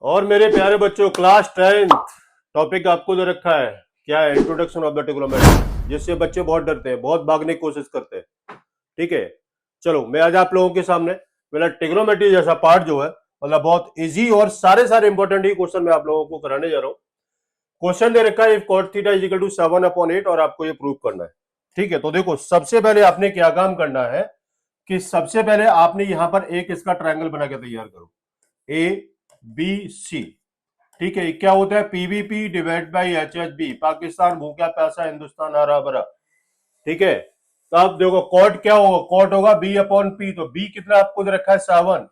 और मेरे प्यारे बच्चों, क्लास 10 टॉपिक आपको दे रखा है। क्या है? इंट्रोडक्शन ऑफ द ट्रिग्नोमेट्री, जिससे बच्चे बहुत डरते हैं, बहुत भागने की कोशिश करते हैं। ठीक है, चलो मैं आज आप लोगों के सामने मेरा ट्रिग्नोमेट्री जैसा पार्ट जो है, मतलब बहुत इजी और सारे सारे इंपॉर्टेंट ही क्वेश्चन मैं आप लोगों को कराने जा रहा हूँ। क्वेश्चन दे रखा है if cot theta is equal to 7/8 और आपको ये प्रूव करना है। ठीक है, तो देखो सबसे पहले आपने क्या काम करना है कि सबसे पहले आपने यहां पर एक इसका ट्रायंगल बना के तैयार करो, ए बी सी। ठीक है, क्या होता है? PVP divide by H H B, Pakistan भूखा प्यासा हिंदुस्तान हरा भरा। ठीक है, तो अब देखो कॉट क्या होगा? कॉट होगा बी अपॉन पी। तो बी कितना आपको दे रखा है? 7।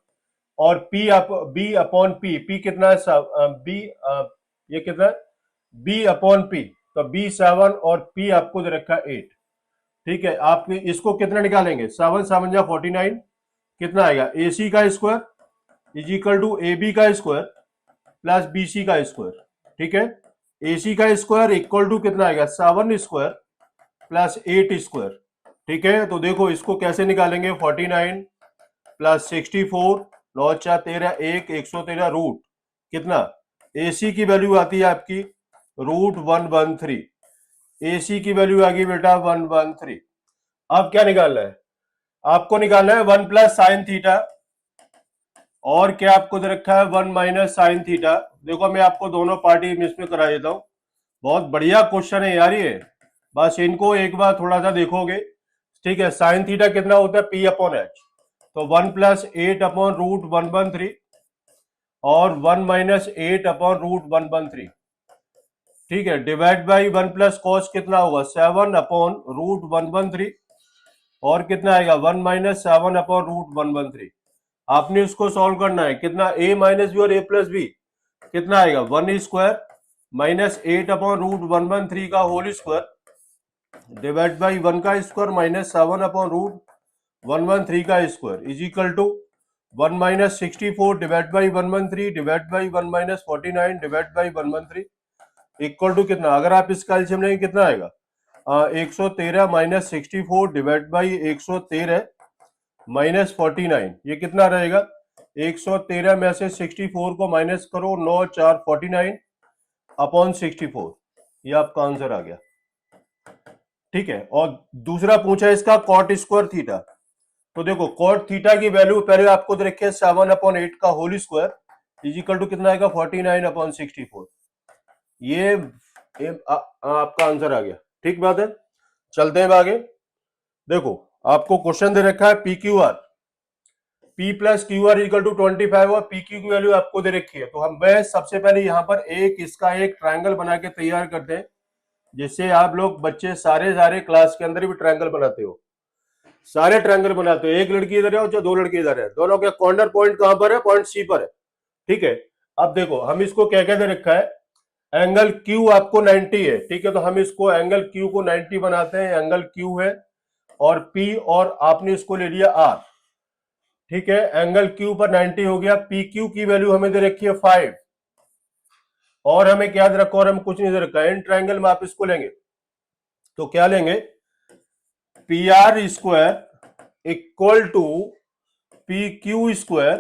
और P B upon P, P कितना है? बी ये कितना है? B upon P. तो बी 7 और पी आपको दे रखा है 8। ठीक है, आप इसको कितना निकालेंगे? 7 7 जा 49, कितना आएगा? ए सी का square is equal to A B का स्क्वायर प्लस बी सी का स्क्वायर। ठीक है, ए सी का स्क्वायर इक्वल टू कितना आएगा? 7 स्क्वायर प्लस 8 स्क्वायर। ठीक है, तो देखो इसको कैसे निकालेंगे? 49 प्लस 64, 9 4 13, 113 रूट कितना? ए सी की वैल्यू आती है आपकी रूट 113। ए सी की वैल्यू आ गई बेटा 113। अब क्या निकालना है? आपको निकालना है 1 प्लस साइन थीटा, और क्या आपको दे रखा है? 1 माइनस साइन थीटा। देखो मैं आपको दोनों पार्टी इसमें करा देता हूं। बहुत बढ़िया क्वेश्चन है यार ये, बस इनको एक बार थोड़ा सा देखोगे। ठीक है, साइन थीटा कितना होता है? P upon H. तो 1 प्लस 8 अपॉन रूट 113 और 1 माइनस 8 अपॉन रूट 113। ठीक है, डिवाइड बाई 1 प्लस कॉस कितना होगा? 7 अपॉन रूट 113 और कितना आएगा? 1 माइनस 7 अपॉन रूट 113। आपने इसको सॉल्व करना है। कितना? a माइनस बी और a प्लस बी कितना आएगा? 1 स्क्वायर माइनस 8 अपॉन रूट 113 का होल स्क्वायर डिवाइड बाई 1 का स्क्वायर माइनस 7 अपॉन रूट 113 का square is equal to 1 minus 64 divide by 113 divide by 1 minus 49 divide by 113 equal to कितना? अगर आप इसका एलसीएम लेंगे कितना आएगा? 113 माइनस 64 डिवाइड बाई 113 माइनस 49, ये कितना रहेगा? 113 में से 64 को माइनस करो, 9 4 49 अपॉन 64, ये आपका आंसर आ गया। ठीक है, और दूसरा पूछा इसका कॉट स्क्वायर थीटा। तो देखो कॉट थीटा की वैल्यू पहले आपको दे रखी है 7/8 का whole square is equal to कितना आएगा? 49 अपॉन 64। ये आपका आंसर आ गया। ठीक बात है, चलते हैं आगे। देखो आपको क्वेश्चन दे रखा है P Q R, P plus Q R equal to 25 और पी क्यू की वैल्यू आपको दे रखी है। तो हम मैं सबसे पहले यहाँ पर इसका एक ट्रायंगल बना के तैयार करते हैं, जिससे आप लोग बच्चे सारे सारे क्लास के अंदर भी ट्रायंगल बनाते हो, सारे ट्रायंगल बनाते हो। एक लड़की इधर है और जो दो लड़के इधर है, दोनों के कॉर्नर पॉइंट कहां पर है? पॉइंट सी पर है। ठीक है, अब देखो हम इसको क्या क्या दे रखा है? एंगल Q आपको 90 है। ठीक है, तो हम इसको एंगल Q को 90 बनाते हैं। एंगल Q है और P, और आपने इसको ले लिया R। ठीक है, एंगल Q पर 90 हो गया। PQ की वैल्यू हमें दे रखी है 5, और हमें क्या दे रखा? और हम कुछ नहीं दे रखा है। इन ट्रायंगल में आप इसको लेंगे तो क्या लेंगे? P R square equal to P Q square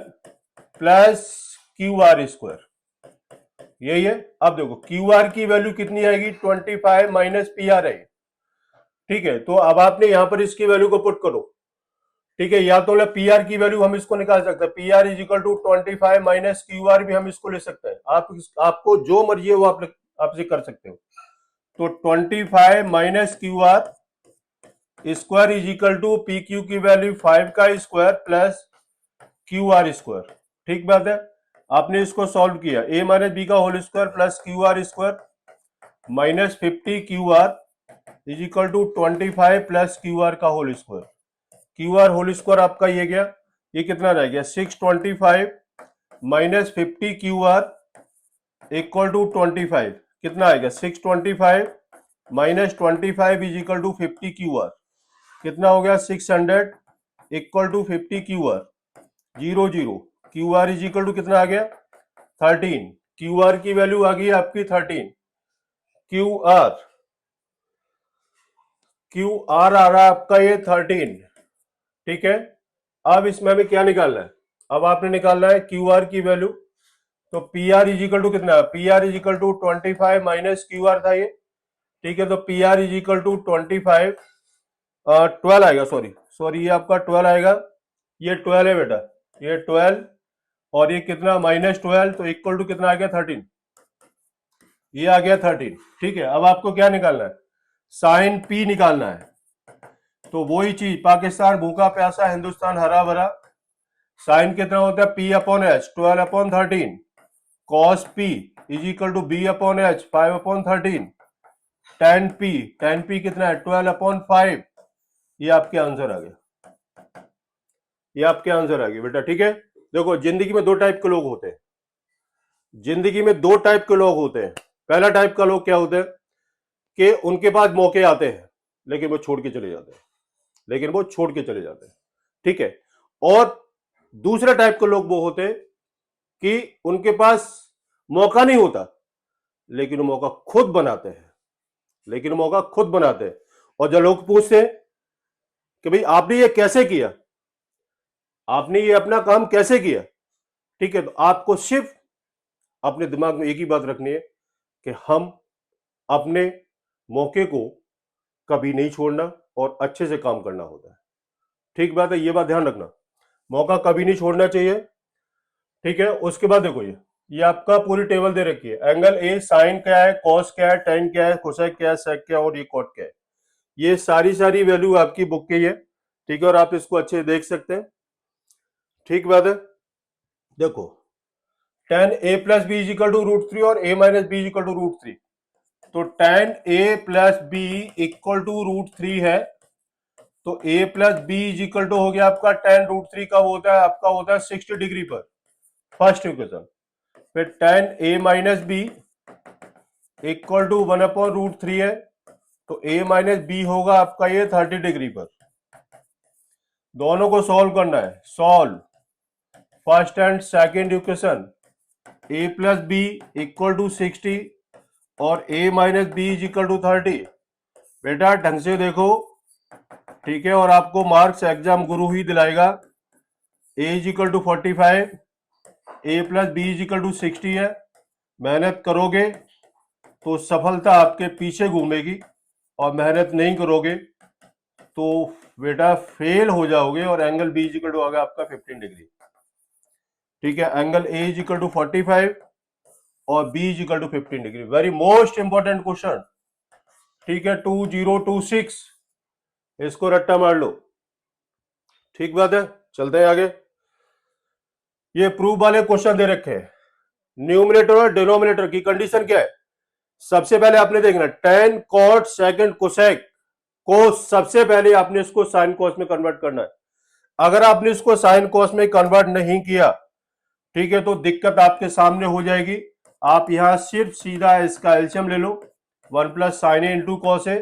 plus Q R square, यही है। अब देखो क्यू आर की वैल्यू कितनी आएगी? 25 माइनस पी आर है। ठीक है, तो अब आपने यहां पर इसकी वैल्यू को पुट करो। ठीक है, या तो पी आर की वैल्यू हम इसको निकाल सकते हैं। P R is equal to 25 minus Q R भी हम इसको ले सकते हैं। आपको जो मर्जी है वो आपसे कर सकते हो। तो 25 minus Q R square is equal to P Q की वैल्यू 5 का square plus Q R square. ठीक बात है, आपने इसको सॉल्व किया। ए माइनस बी का whole square plus Q R square minus 50 Q R is equal to 25 plus Q R का whole square. Q R whole square आपका ये गया, ये कितना रह गया? 625 minus 50 Q R equal to 25, कितना आएगा? 625 minus 25 is equal to 50 Q R, कितना हो गया? 600 equal to 50 Q R, 0 0। Q R is equal to कितना आ गया? 13। क्यू आर की वैल्यू आ गई आपकी 13। क्यू आर आ रहा है आपका ये 13। ठीक है, अब इसमें हमें क्या निकालना है? अब आपने निकालना है क्यू आर की वैल्यू। तो P R is equal to कितना है, P R is equal to 25 minus Q R था ये, ठीक है। तो P R is equal to 25, 12 आएगा, सॉरी सॉरी, ये आपका 12 आएगा, ये 12 है बेटा, ये 12 और ये कितना -12, तो इक्वल टू कितना आ गया 13, ये आ गया 13, ठीक है। अब आपको क्या निकालना है, साइन पी निकालना है। तो वही चीज, पाकिस्तान भूखा प्यासा, हिंदुस्तान हरा भरा, साइन कितना होता है P upon H 12/13, cos P is equal to B upon H 5/13, tan P कितना है 12/5, ये आपके आंसर आ गया, ये आपके आंसर आ गया बेटा, ठीक है। देखो जिंदगी में दो टाइप के लोग होते हैं, जिंदगी में दो टाइप के लोग होते हैं। पहला टाइप का लोग क्या होते हैं कि उनके पास मौके आते हैं लेकिन वो छोड़ के चले जाते हैं, लेकिन वो छोड़ के चले जाते हैं, ठीक है। और दूसरा टाइप के लोग वो होते हैं कि उनके पास मौका नहीं होता लेकिन वो मौका खुद बनाते हैं, लेकिन मौका खुद बनाते हैं। और जब लोग पूछते हैं कि भाई आपने ये कैसे किया, आपने ये अपना काम कैसे किया, ठीक है, तो आपको सिर्फ अपने दिमाग में एक ही बात रखनी है कि हम अपने मौके को कभी नहीं छोड़ना और अच्छे से काम करना होता है, ठीक बात है, ये बात ध्यान रखना, मौका कभी नहीं छोड़ना चाहिए, ठीक है। उसके बाद देखो ये आपका पूरी टेबल दे रखी है, एंगल ए, साइन क्या है, कॉस क्या है, टेन क्या है, कोसेक क्या है, सेक क्या है और ये कॉट क्या है, ये सारी वैल्यू आपकी बुक की है, ठीक है, और आप इसको अच्छे देख सकते हैं, ठीक बात है। देखो tan a plus B is equal to √3 और a minus B is equal to √3, तो tan a plus B equal to √3 है, तो a plus B is equal to हो गया आपका tan √3 का होता है, आपका होता है 60 डिग्री पर, फर्स्ट इक्वेशन। फिर tan a minus B equal to 1/√3 है, तो a माइनस बी होगा आपका ये 30 डिग्री पर। दोनों को सॉल्व करना है, solve first and second equation, a plus B equal to 60 और a minus B is equal to 30। बेटा ढंग से देखो, ठीक है, और आपको मार्क्स एग्जाम गुरु ही दिलाएगा। a is equal to 45, a plus B is equal to 60 है, मेहनत करोगे तो सफलता आपके पीछे घूमेगी और मेहनत नहीं करोगे तो बेटा फेल हो जाओगे, और angle B is equal to आ गया आपका 15 डिग्री, ठीक है। Angle A is equal to 45 और B is equal to 15 degree, very most important question, ठीक है, 2026, इसको रट्टा मार लो, ठीक बात है। चलते हैं आगे, ये प्रूफ वाले क्वेश्चन दे रखे हैं, न्यूमरेटर और डिनोमिनेटर की कंडीशन क्या है। सबसे पहले आपने देखना tan cot सेकंड कोसेक को, सबसे पहले आपने इसको साइन कॉस में कन्वर्ट करना है। अगर आपने इसको साइन कॉस में कन्वर्ट नहीं किया, ठीक है, तो दिक्कत आपके सामने हो जाएगी। आप यहां सिर्फ सीधा इसका एलसीएम ले लो, 1 plus sine A into cos A,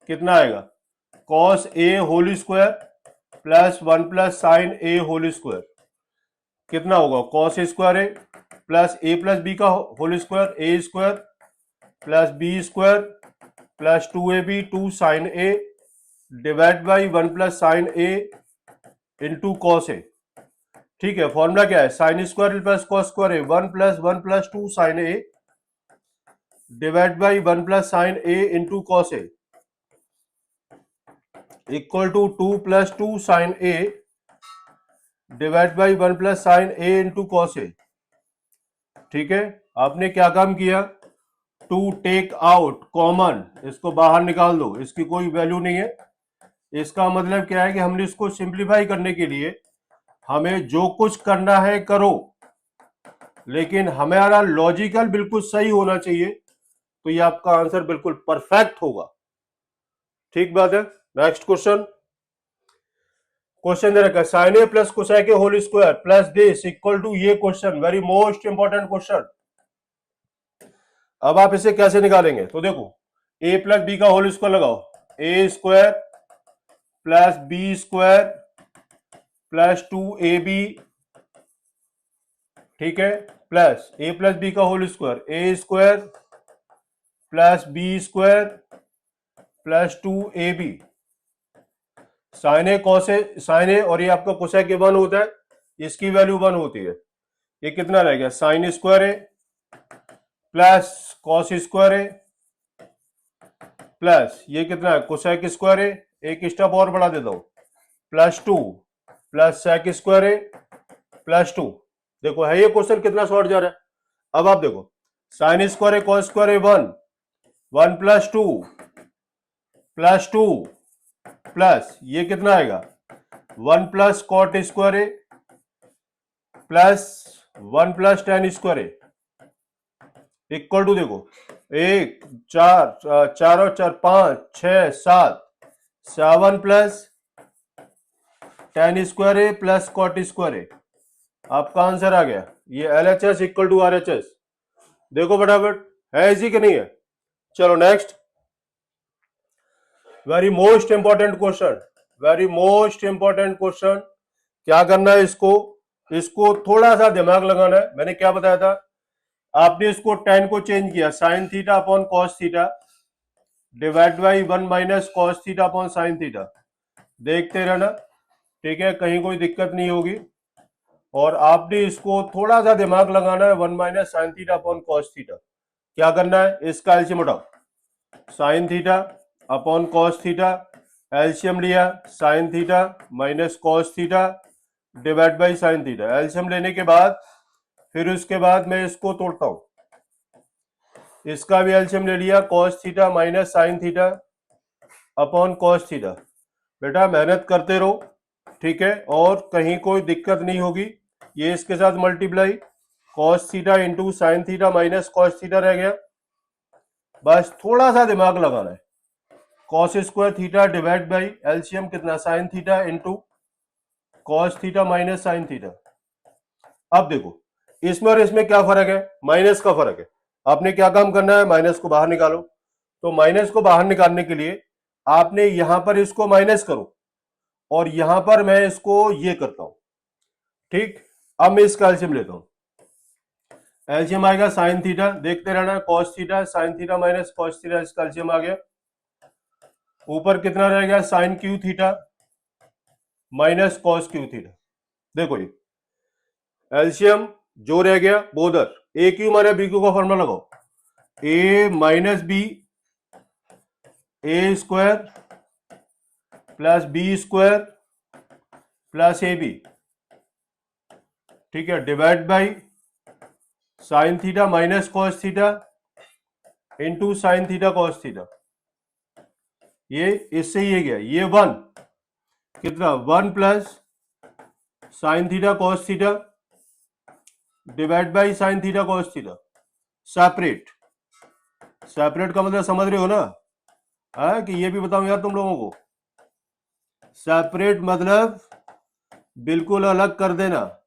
कितना आएगा cos A whole square plus 1 plus sine A whole square, कितना होगा cos A square A plus A plus B का whole square, A square plus B square plus 2ab 2 sine A divide by 1 plus sine A into cos A, ठीक है। Formula क्या है, sine square plus cos square है 1 plus 2 sine A divide by 1 plus sine A into cos A equal to 2 plus 2 sine A divide by 1 plus sine A into cos A, ठीक है। आपने क्या काम किया, टू टेक आउट कॉमन, इसको बाहर निकाल दो, इसकी कोई वैल्यू नहीं है। इसका मतलब क्या है कि हमने इसको सिंप्लीफाई करने के लिए हमें जो कुछ करना है करो, लेकिन हमारा लॉजिकल बिल्कुल सही होना चाहिए, तो ये आपका आंसर बिल्कुल परफेक्ट होगा, ठीक बात है। नेक्स्ट क्वेश्चन, क्वेश्चन दे रखा है sine A plus cosec A whole square plus this equal to, ये question very most important question. अब आप इसे कैसे निकालेंगे, तो देखो a प्लस बी का होल स्क्वायर लगाओ, A square plus B square plus 2ab, ठीक है, प्लस a प्लस बी का whole square, A square plus B square plus 2ab, sine A cos A, sine A और ये आपका cosec ए 1 होता है, इसकी वैल्यू 1 होती है, ये कितना रह गया, sine square A plus cos square A plus ये कितना है, कोसेक स्क्वायर ए, एक स्टेप और बढ़ा देता हूं, plus 2 plus sec square A plus 2। देखो है ये क्वेश्चन कितना शॉर्ट जा रहा है। अब आप देखो sine square A cos square A 1, 1 plus 2 plus 2 plus ये कितना आएगा, 1 plus cot square A plus 1 plus tan square A equal to, देखो एक चार और चार 5 6 7, 7 plus tan square A plus cot square A. आपका आंसर आ गया, ये LHS इक्वल टू RHS। देखो फटाफट है इसी के नहीं है। चलो next, very most important question, very most important question. क्या करना है, इसको थोड़ा सा दिमाग लगाना है। मैंने क्या बताया था, आपने इसको टेन को चेंज किया, sign theta upon cos theta divide by 1 minus cos theta upon sine theta. देखते रहना, ठीक है, कहीं कोई दिक्कत नहीं होगी। और आपने इसको थोड़ा सा दिमाग लगाना है, 1 minus sine theta upon cos theta. क्या करना है, इसका एलसीएम उठाओ, sine theta upon cos theta, LCM लिया sine theta minus cos theta divide by sine theta. LCM लेने के बाद फिर उसके बाद मैं इसको तोड़ता हूं, इसका भी एलसीएम ले लिया, cos theta minus sine theta upon cos theta. बेटा मेहनत करते रहो, ठीक है, और कहीं कोई दिक्कत नहीं होगी। ये इसके साथ multiply, cos theta into sine theta minus cos theta रह गया। बस थोड़ा सा दिमाग लगाना है, cos square theta divide by LCM कितना, sine theta into cos theta minus sine theta. अब देखो इसमें और इसमें क्या फर्क है, माइनस का फर्क है। आपने क्या काम करना है, माइनस को बाहर निकालो। तो माइनस को बाहर निकालने के लिए आपने यहां पर इसको माइनस करो और यहां पर मैं इसको ये करता हूं, ठीक। अब मैं इसका एलसीएम लेता हूं, एलसीएम आएगा साइन थीटा, देखते रहना, cos theta sine theta minus cos theta, इसका एलसीएम आ गया। ऊपर कितना रह गया, sine cube theta minus cos cube theta. देखो ये एलसीएम जो रह गया वो उधर, A cube minus B cube का फॉर्मूला लगाओ, A minus B A square plus B square plus A B, ठीक है, divide by sine theta minus cos theta into sine theta cos theta. ये इससे ये गया, ये 1 कितना, 1 plus sign theta cos theta divide by sine theta cos theta. Separate, separate का मतलब समझ रहे हो ना, है कि ये भी बताऊं यार तुम लोगों को, सेपरेट मतलब बिल्कुल अलग कर देना।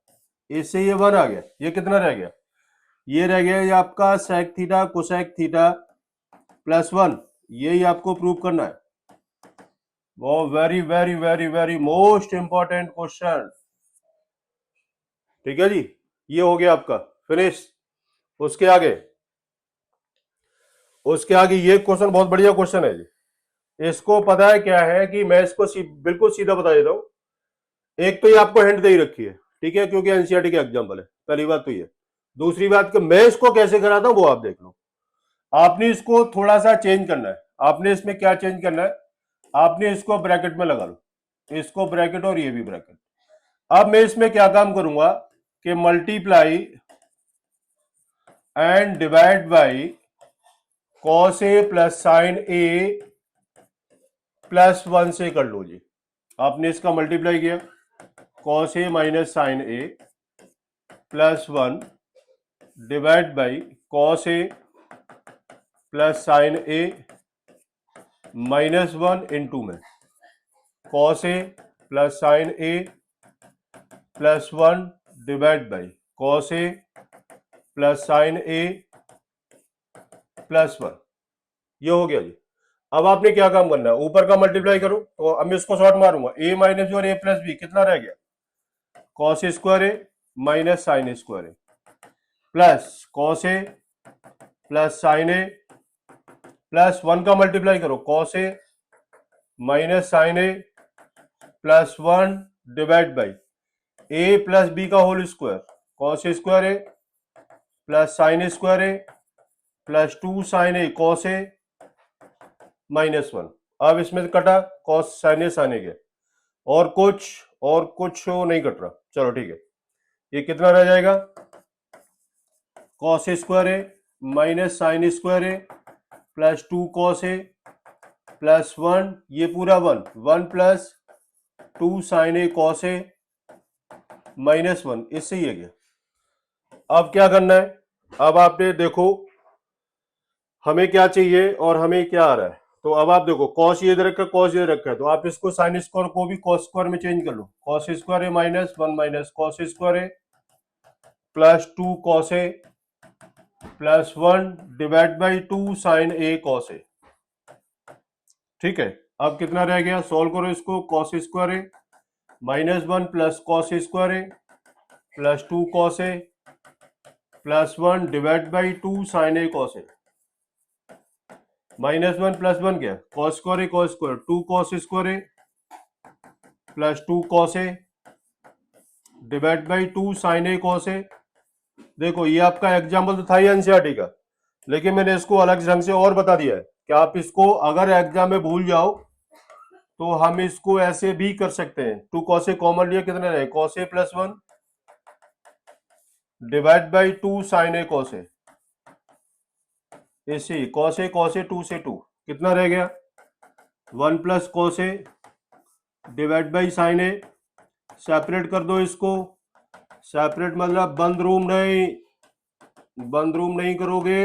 इससे ये 1 आ गया, ये कितना रह गया, ये रह गया ये आपका sec theta cosec theta plus 1। यही आपको प्रूव करना है। वो very very very very most important question, ठीक है जी। ये हो गया आपका फिनिश। उसके आगे ये क्वेश्चन बहुत बढ़िया क्वेश्चन है जी। इसको पता है क्या है कि मैं इसको बिल्कुल सीधा बता देता हूं। एक तो ये आपको हिंट दे ही रखी है, ठीक है, क्योंकि एनसीईआरटी का एग्जाम्पल है, पहली बात तो ये। दूसरी बात कि मैं इसको कैसे कराता हूं वो आप देख लो। आपने इसको थोड़ा सा चेंज करना है। आपने इसमें क्या चेंज करना है, आपने इसको ब्रैकेट में लगा लो, इसको ब्रैकेट और ये भी ब्रैकेट। अब मैं इसमें क्या काम करूंगा कि multiply and divide by cos A plus sine A plus 1 से कर लो जी। आपने इसका मल्टीप्लाई किया, cos A minus sine A plus 1 divide by cos A plus sine A minus 1 into में cos A plus sine A plus 1 divide by cos A plus sine A plus 1। ये हो गया जी। अब आपने क्या काम करना है, ऊपर का मल्टीप्लाई करो। तो अब मैं इसको शॉर्ट मारूंगा, ए माइनस बी और ए प्लस बी कितना रह गया, cos square A minus sine square A plus cos A plus sine A plus 1 का मल्टीप्लाई करो, cos A minus sine A plus 1 divide by A plus B का whole square cos square A plus sine square A plus 2 sine A cos A -1। अब इसमें से कटा cos sine A sine A के, और कुछ नहीं कट रहा। चलो ठीक है, ये कितना रह जाएगा, cos square A minus sine square A plus 2 cos A plus 1, ये पूरा 1 plus 2 sine A cos A -1, इससे ही है गया। अब क्या करना है, अब आपने देखो हमें क्या चाहिए और हमें क्या आ रहा है। तो अब आप देखो कॉस ये इधर रखा, कॉस इधर रखा है, तो आप इसको साइन स्क्वायर को भी कॉस स्क्वायर में चेंज कर लो। Cos square A -1 minus cos square A plus 2 cos A plus 1 divide by 2 sine A cos A. ठीक है, अब कितना रह गया, सॉल्व करो इसको। Cos square A -1 plus cos square A plus 2 cos A plus 1 divide by 2 sine A cos A. -1 plus 1 क्या, cos square A cos square, 2 cos square A plus 2 cos A divide by 2 sine A cos A. देखो ये आपका example तो था ही NCERT का, लेकिन मैंने इसको अलग ढंग से और बता दिया है कि आप इसको अगर एग्जाम में भूल जाओ तो हम इसको ऐसे भी कर सकते हैं। 2 कॉस ए कॉमन लिया, कितने रहे, cos A plus 1 divide by 2 sine A cos A. ऐसे कॉस ए 2 से 2 कितना रह गया, 1 plus cos A divide by sine A. Separate कर दो इसको, सेपरेट मतलब बंद रूम नहीं करोगे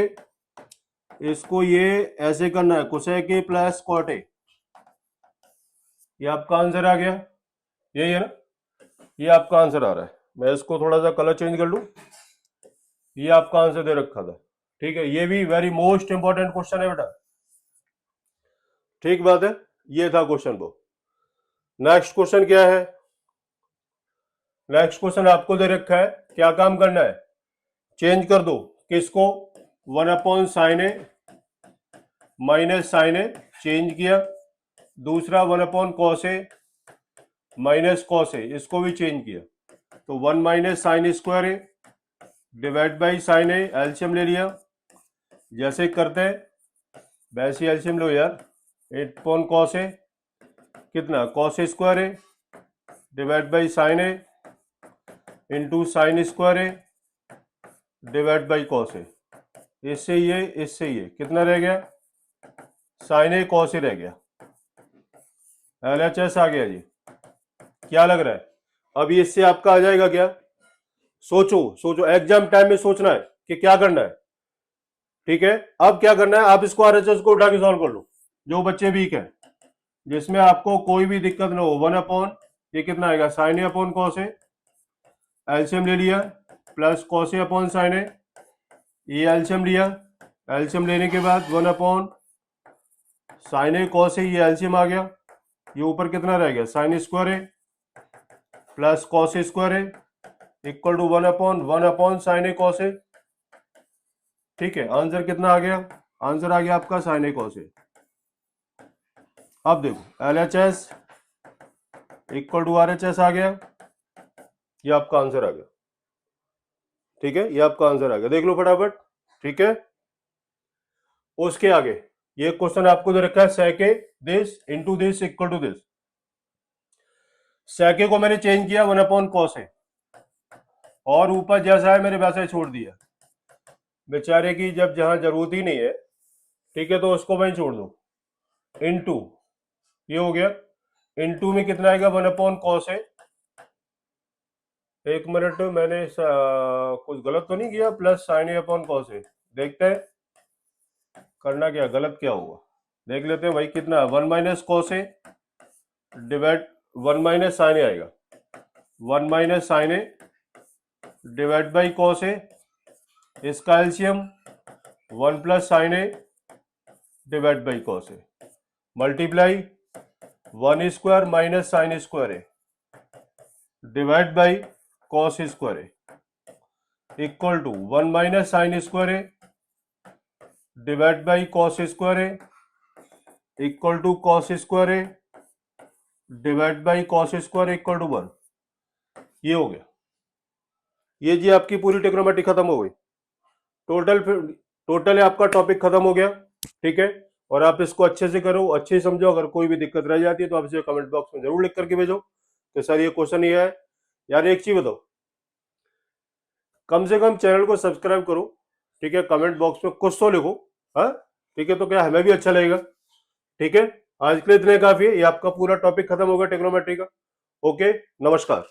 इसको, ये ऐसे करना है, cosec A plus cot A. ये आपका आंसर आ गया, यही है ना, ये आपका आंसर आ रहा है। मैं इसको थोड़ा सा कलर चेंज कर लूं, ये आपका आंसर दे रखा था। ठीक है, ये भी वेरी मोस्ट इंपॉर्टेंट क्वेश्चन है बेटा। ठीक बात है, ये था क्वेश्चन। तो नेक्स्ट क्वेश्चन क्या है, नेक्स्ट क्वेश्चन आपको दे रखा है, क्या काम करना है, चेंज कर दो किसको, 1 sine A minus sine A change किया, दूसरा 1 cos A minus cos A, इसको भी चेंज किया। तो 1 minus sine square A divide by sine A, LCM ले लिया, जैसे करते हैं वैसे एलसीएम लो यार। 8 कॉस ए कितना, cos square A divide by sine A into sine square A divide by cos A. इससे ये कितना रह गया, साइन ए कॉस ए रह गया। एलएचएस आ गया जी, क्या लग रहा है, अभी इससे आपका आ जाएगा क्या, सोचो एग्जाम टाइम में सोचना है कि क्या करना है। ठीक है, अब क्या करना है, आप इसको आरएचएस को उठा के सॉल्व कर लो, जो बच्चे वीक है, जिसमें आपको कोई भी दिक्कत ना हो। 1 ये कितना आएगा, sign A upon cos A, LCM ले लिया, प्लस कॉस ए अपॉन साइन ए, ये एलसीएम लिया, एलसीएम लेने के बाद 1 साइन ए कॉस ए, ये एलसीएम आ गया, ये ऊपर कितना रह गया, sine square A plus cos square A equal to 1 sine A cos A. ठीक है, आंसर कितना आ गया, आंसर आ गया आपका साइन ए कॉस ए। अब देखो एलएचएस इक्वल टू आरएचएस आ गया, ये आपका आंसर आ गया। ठीक है, ये आपका आंसर आ गया, देख लो फटाफट। ठीक है, उसके आगे ये क्वेश्चन आपको दे रखा है, sec this into this equal to this. Sec को मैंने चेंज किया 1 कॉस ए, और ऊपर जैसा है मैंने वैसा ही छोड़ दिया, बेचारे की जब जहां जरूरत ही नहीं है। ठीक है, तो उसको वहीं छोड़ दो, इनटू ये हो गया, इनटू में कितना आएगा, 1 कॉस ए। एक मिनट, मैंने कुछ गलत तो नहीं किया, plus sine A upon cos A. देखते हैं करना क्या, गलत क्या हुआ, देख लेते हैं भाई। कितना, 1 minus cos A divide 1 minus sine A आएगा, 1 minus sine A divide by cos A, इसका LCM 1 plus sine A divide by cos A, multiply 1 square minus sine square A divide by cos square A equal to 1 minus sine square A divide by cos square A equal to cos square A divide by cos square equal to 1। ये हो गया। ये जी आपकी पूरी trigonometry खत्म हो गई। Total आपका टॉपिक खत्म हो गया। ठीक है, और आप इसको अच्छे से करो, अच्छे से समझो। अगर कोई भी दिक्कत रह जाती है तो आप इसे कमेंट बॉक्स में जरूर लिख करके भेजो कि सर ये क्वेश्चन ये है। यार एक चीज बताओ, कम से कम चैनल को सब्सक्राइब करो। ठीक है, कमेंट बॉक्स में कुछ तो लिखो। हाँ, ठीक है, तो क्या हमें भी अच्छा लगेगा। ठीक है, आज के लिए इतने काफी है। ये आपका पूरा टॉपिक खत्म होगा ट्रिग्नोमेट्री का। ओके, नमस्कार।